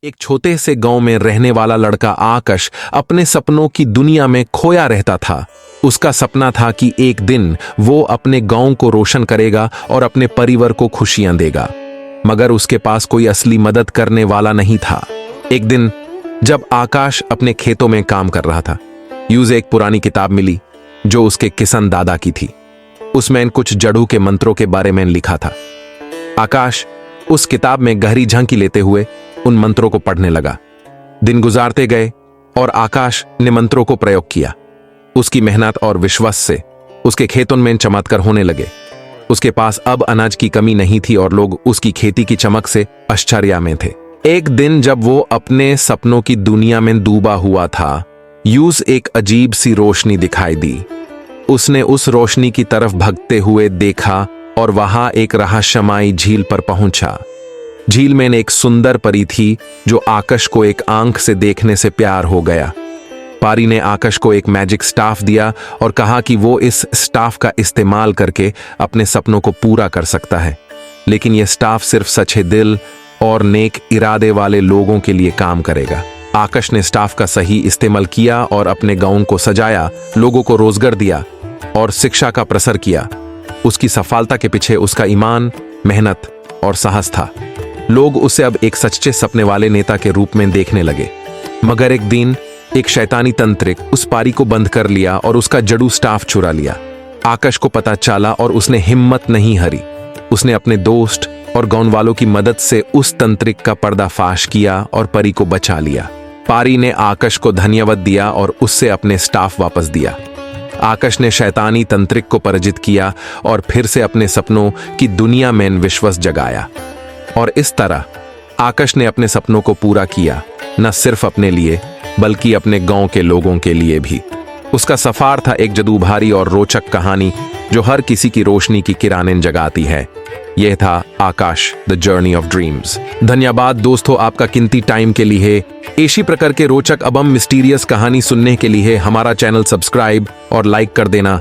एक छोटे से गांव में रहने वाला लड़का आकाश अपने सपनों की दुनिया में खोया रहता था। उसका सपना था कि एक दिन वो अपने गांव को रोशन करेगा और अपने परिवार को खुशियां देगा, मगर उसके पास कोई असली मदद करने वाला नहीं था। एक दिन जब आकाश अपने खेतों में काम कर रहा था, यूज एक पुरानी किताब मिली जो उसके किसान दादा की थी। उसमें कुछ जड़ों के मंत्रों के बारे में लिखा था। आकाश उस किताब में गहरी झांकी लेते हुए उन मंत्रों को पढ़ने लगा। दिन गुजारते गए और आकाश ने मंत्रों को प्रयोग किया। उसकी मेहनत और विश्वास से उसके खेतों में चमत्कार होने लगे। उसके पास अब अनाज की कमी नहीं थी और लोग उसकी खेती की चमक से आश्चर्य में थे। एक दिन जब वो अपने सपनों की दुनिया में डूबा हुआ था, यूज एक अजीब सी रोशनी दिखाई दी। उसने उस रोशनी की तरफ भागते हुए देखा और वहां एक रहस्यमयी झील पर पहुंचा। झील में एक सुंदर परी थी जो आकाश को एक आंख से देखने से प्यार हो गया। परी ने आकाश को एक मैजिक स्टाफ दिया और कहा कि वो इस स्टाफ का इस्तेमाल करके अपने सपनों को पूरा कर सकता है, लेकिन यह स्टाफ सिर्फ सच्चे दिल और नेक इरादे वाले लोगों के लिए काम करेगा। आकाश ने स्टाफ का सही इस्तेमाल किया और अपने गांव को सजाया, लोगों को रोजगार दिया और शिक्षा का प्रसार किया। उसकी सफलता के पीछे उसका ईमान, मेहनत और साहस था। लोग उसे अब एक सच्चे सपने वाले नेता के रूप में देखने लगे। मगर एक दिन एक शैतानी तंत्रिक उस पारी को बंद कर लिया और उसका जड़ू स्टाफ चुरा लिया। आकाश को पता चला और उसने हिम्मत नहीं हारी। उसने अपने दोस्त और गांव वालों की मदद से उस तंत्रिक का पर्दाफाश किया और परी को बचा लिया। पारी ने आकाश को धन्यवाद दिया और उससे अपने स्टाफ वापस दिया। आकाश ने शैतानी तंत्रिक को पराजित किया और फिर से अपने सपनों की दुनिया में विश्वास जगाया। और इस तरह आकाश ने अपने सपनों को पूरा किया, न सिर्फ अपने लिए बल्कि अपने गांव के लोगों के लिए भी। उसका सफर था एक जादूभारी और रोचक कहानी जो हर किसी की रोशनी की किरणें जगाती है। यह था आकाश, द जर्नी ऑफ ड्रीम्स। धन्यवाद दोस्तों आपका कीमती टाइम के लिए। इसी प्रकार के रोचक एवं मिस्टीरियस कहानी सुनने के लिए हमारा चैनल सब्सक्राइब और लाइक कर देना।